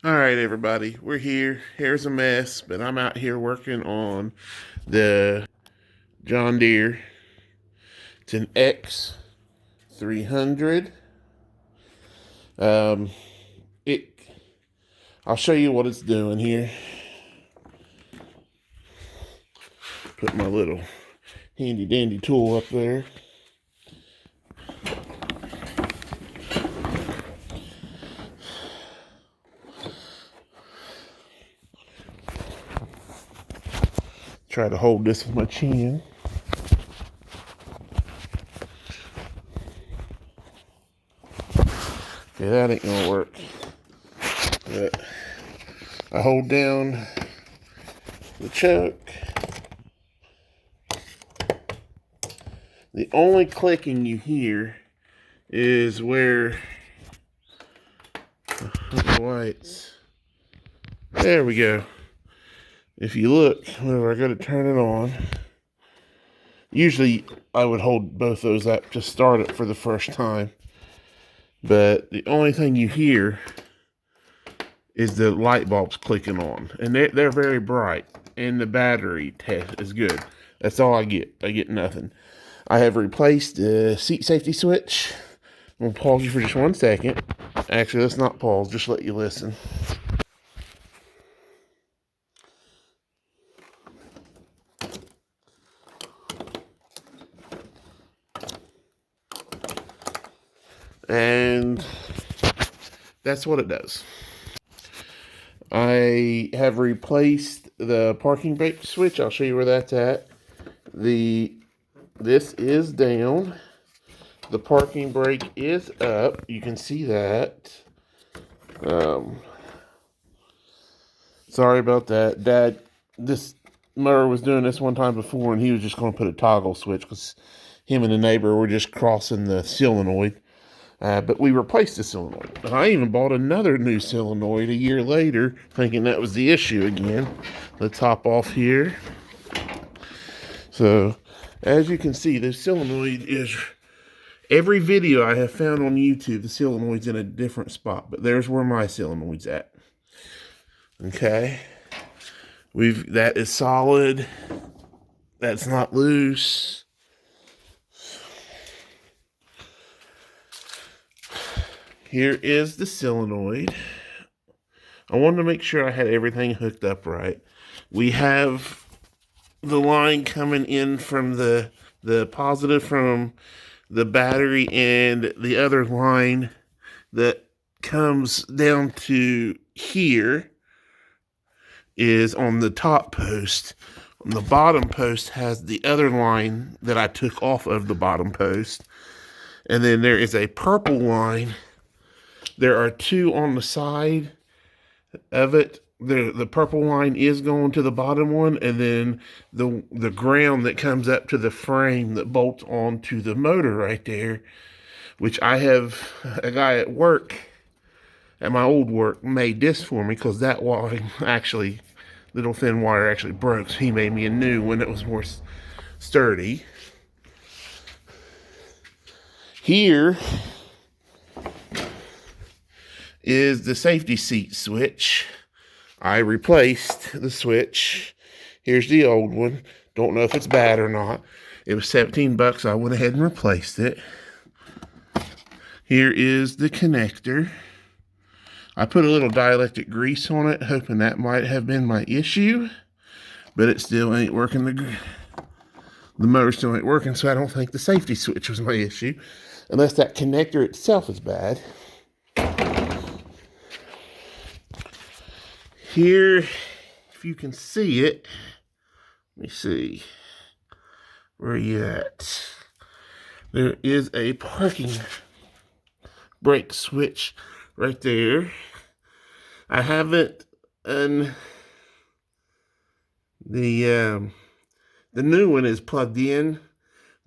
All right, everybody, we're here. Hair's a mess, but I'm out here working on the John Deere. It's an X300. Um, it. I'll show you what it's doing here. Put my little handy dandy tool up there. Try to hold this with my chin. Okay, that ain't gonna work. But I hold down the chuck. The only clicking you hear is where there we go. If you look, whenever I go to turn it on, usually I would hold both those up to start it for the first time. But the only thing you hear is the light bulbs clicking on. And they're very bright. And the battery test is good. That's all I get. I get nothing. I have replaced the seat safety switch. I'm going to pause you for just 1 second. Actually, let's not pause. Just let you listen. And that's what it does. I have replaced the parking brake switch. I'll show you where that's at. This is down. The parking brake is up. You can see that. Sorry about that. Dad, this mower was doing this one time before, and he was just going to put a toggle switch because him and the neighbor were just crossing the solenoid. But we replaced the solenoid. And I even bought another new solenoid a year later, thinking that was the issue again. Let's hop off here. So, as you can see, the solenoid is... Every video I have found on YouTube, the solenoid's in a different spot. But there's where my solenoid's at. Okay. That is solid. That's not loose. Here is the solenoid. I wanted to make sure I had everything hooked up right. We have the line coming in from the positive from the battery, and the other line that comes down to here is on the top post. On the bottom post has the other line that I took off of the bottom post. And then there is a purple line. There are two on the side of it. The purple line is going to the bottom one, and then the ground that comes up to the frame that bolts onto the motor right there, which I have a guy at work, at my old work, made this for me because that wire actually, little thin wire actually broke, so he made me a new one that was more sturdy. Here is the safety seat switch. I replaced the switch. Here's the old one. Don't know if it's bad or not. It was 17 bucks. I went ahead and replaced it. Here is the connector. I put a little dielectric grease on it, hoping that might have been my issue, but it still ain't working. The motor still ain't working, so I don't think the safety switch was my issue, unless that connector itself is bad. Here, if you can see it, let me see, where are you at? There is a parking brake switch right there. I haven't, and the new one is plugged in.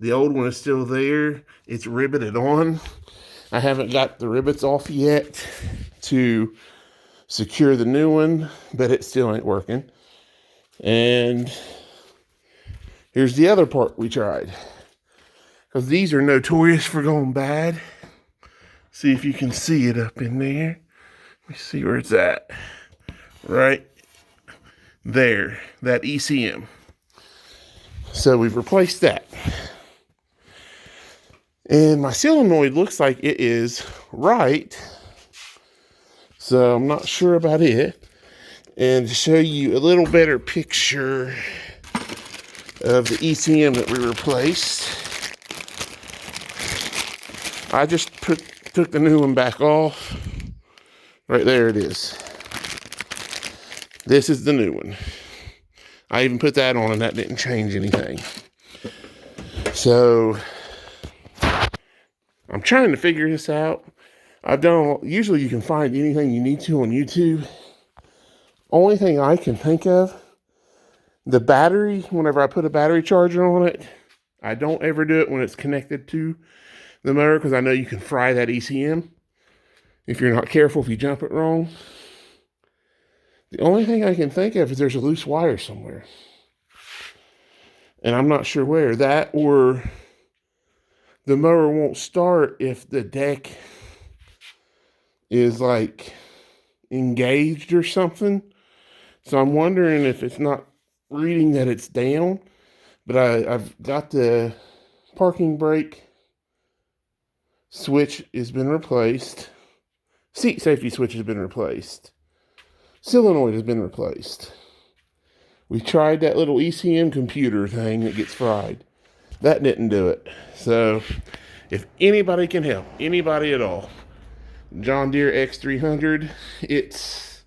The old one is still there. It's riveted on. I haven't got the rivets off yet to secure the new one, but it still ain't working. And here's the other part we tried, because these are notorious for going bad. See if you can see it up in there. Let me see where it's at. Right there, that ECM. So we've replaced that. And my solenoid looks like it is right. So I'm not sure about it. And to show you a little better picture of the ECM that we replaced, I just took the new one back off. Right there it is. This is the new one. I even put that on and that didn't change anything. So I'm trying to figure this out. Usually you can find anything you need to on YouTube. Only thing I can think of, the battery, whenever I put a battery charger on it, I don't ever do it when it's connected to the motor because I know you can fry that ECM if you're not careful, if you jump it wrong. The only thing I can think of is there's a loose wire somewhere. And I'm not sure where. That or the mower won't start if the deck is like engaged or something. So I'm wondering if it's not reading that it's down. But I've got the parking brake switch has been replaced. Seat safety switch has been replaced. Solenoid has been replaced. We tried that little ECM computer thing that gets fried. That didn't do it. So if anybody can help, anybody at all, John Deere X300, it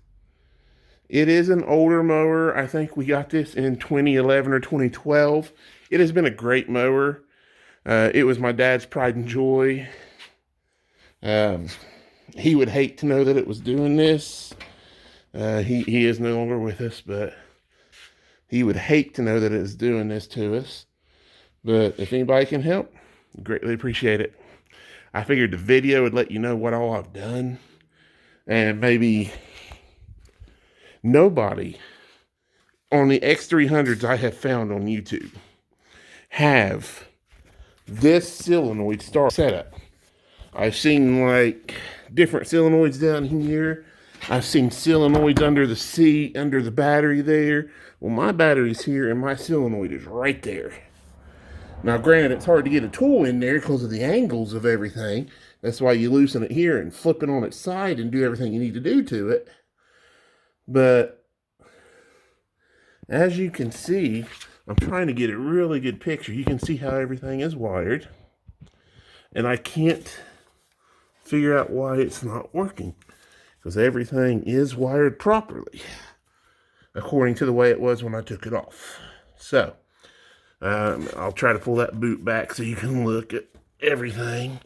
is an older mower. I think we got this in 2011 or 2012. It has been a great mower. It was my dad's pride and joy. He would hate to know that it was doing this. He is no longer with us, but he would hate to know that it is doing this to us. But if anybody can help, greatly appreciate it. I figured the video would let you know what all I've done. And maybe nobody on the X300s I have found on YouTube have this solenoid start setup. I've seen like different solenoids down here. I've seen solenoids under the seat, under the battery there. Well, my battery's here and my solenoid is right there. Now, granted, it's hard to get a tool in there because of the angles of everything. That's why you loosen it here and flip it on its side and do everything you need to do to it. But as you can see, I'm trying to get a really good picture. You can see how everything is wired. And I can't figure out why it's not working. Because everything is wired properly, according to the way it was when I took it off. So, I'll try to pull that boot back so you can look at everything.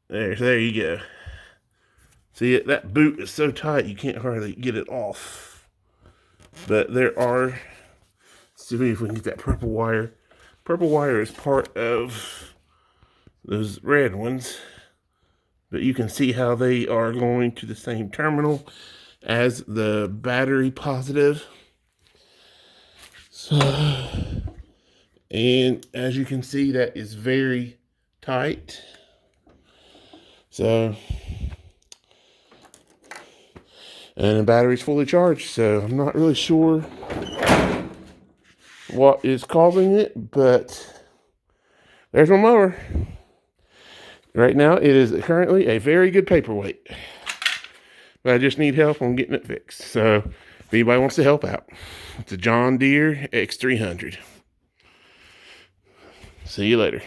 There you go. See, that boot is so tight you can't hardly get it off. But there are, let's see if we can get that purple wire. Purple wire is part of those red ones. But you can see how they are going to the same terminal as the battery positive. So, and as you can see, that is very tight. So, and the battery's fully charged, so I'm not really sure what is causing it, but there's my mower. Right now, it is currently a very good paperweight. But I just need help on getting it fixed. So, if anybody wants to help out, it's a John Deere X300. See you later.